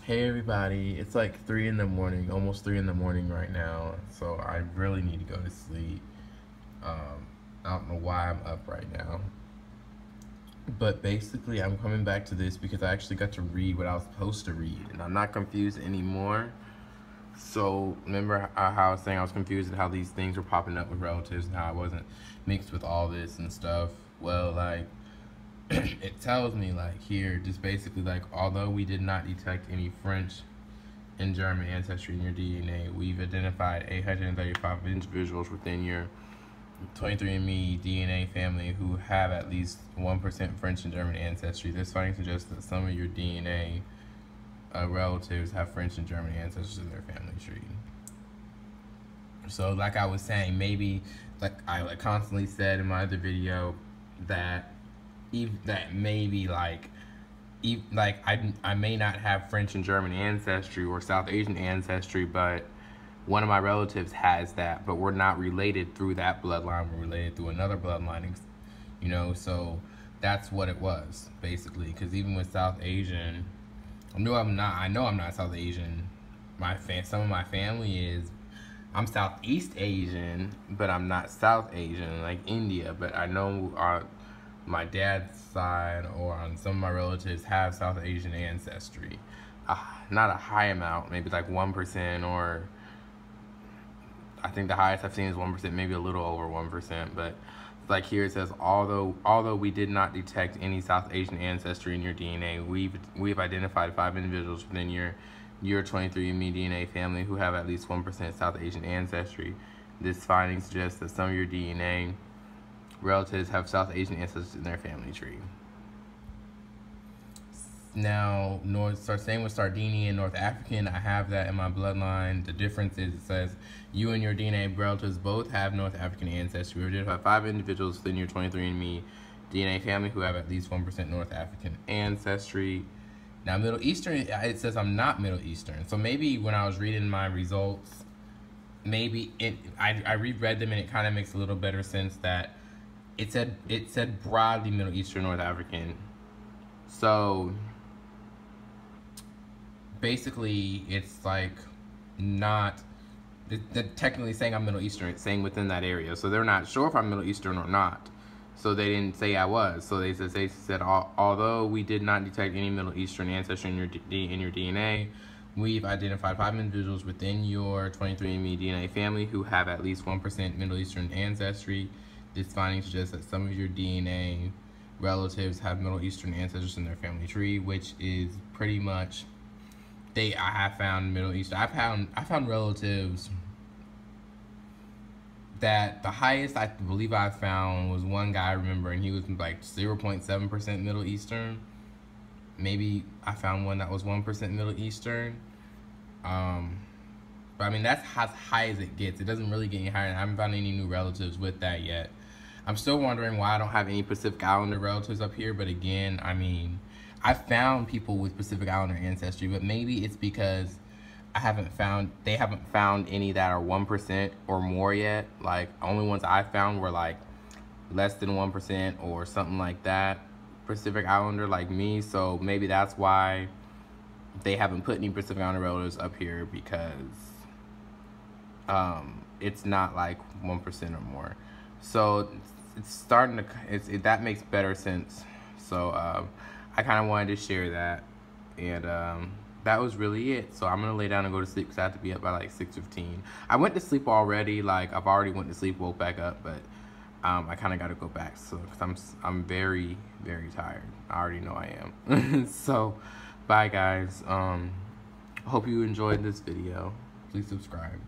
Hey everybody, it's like 3 in the morning, almost 3 in the morning right now, so I really need to go to sleep. I don't know why I'm up right now, but basically I'm coming back to this because I actually got to read what I was supposed to read, and I'm not confused anymore. So remember how I was saying I was confused at how these things were popping up with relatives and how I wasn't mixed with all this and stuff? Well, like, it tells me like here, just basically like, although we did not detect any French and German ancestry in your DNA, we've identified 835 individuals within your 23andMe DNA family who have at least 1% French and German ancestry. This finding suggests that some of your DNA relatives have French and German ancestors in their family tree. So like I was saying, maybe, like I constantly said in my other video, that maybe like I may not have French and German ancestry or South Asian ancestry, but one of my relatives has that, but we're not related through that bloodline. We're related through another bloodline, you know. So that's what it was basically. Because even with South Asian, I know I'm not South Asian. Some of my family is. I'm Southeast Asian, but I'm not South Asian like India. But I know my dad's side or on some of my relatives have South Asian ancestry. Not a high amount, maybe like 1%, or I think the highest I've seen is 1%, maybe a little over 1%. But like here it says, although we did not detect any South Asian ancestry in your DNA, we've identified 5 individuals within your 23andMe DNA family who have at least 1% South Asian ancestry. This finding suggests that some of your DNA relatives have South Asian ancestors in their family tree. Now, same with Sardinian, North African, I have that in my bloodline. The difference is it says you and your DNA relatives both have North African ancestry. We identified 5 individuals within your 23andMe DNA family who have at least 1% North African ancestry. Now, Middle Eastern, it says I'm not Middle Eastern. So maybe when I was reading my results, maybe I reread them and it kind of makes a little better sense that it said broadly Middle Eastern, North African. So basically it's like not, they're technically saying I'm Middle Eastern. It's saying within that area. So they're not sure if I'm Middle Eastern or not. So they didn't say I was. So they said although we did not detect any Middle Eastern ancestry in your DNA, we've identified 5 individuals within your 23andMe DNA family who have at least 1% Middle Eastern ancestry. This finding suggests that some of your DNA relatives have Middle Eastern ancestors in their family tree, which is pretty much, I have found Middle Eastern. I found relatives that the highest I believe I found was one guy I remember, and he was like 0.7% Middle Eastern. Maybe I found one that was 1% Middle Eastern. But I mean, that's as high as it gets. It doesn't really get any higher. I haven't found any new relatives with that yet. I'm still wondering why I don't have any Pacific Islander relatives up here. But again, I mean, I found people with Pacific Islander ancestry, but maybe it's because they haven't found any that are 1% or more yet. Like, only ones I found were like less than 1% or something like that, Pacific Islander like me. So maybe that's why they haven't put any Pacific Islander relatives up here, because it's not like 1% or more. So it's starting to, that makes better sense. So I kind of wanted to share that, and that was really it. So I'm gonna lay down and go to sleep because I have to be up by like 6:15. I went to sleep already. Like, I've already went to sleep, woke back up, but I kind of got to go back. So because I'm very, very tired. I already know I am. So bye guys. Hope you enjoyed this video. Please subscribe.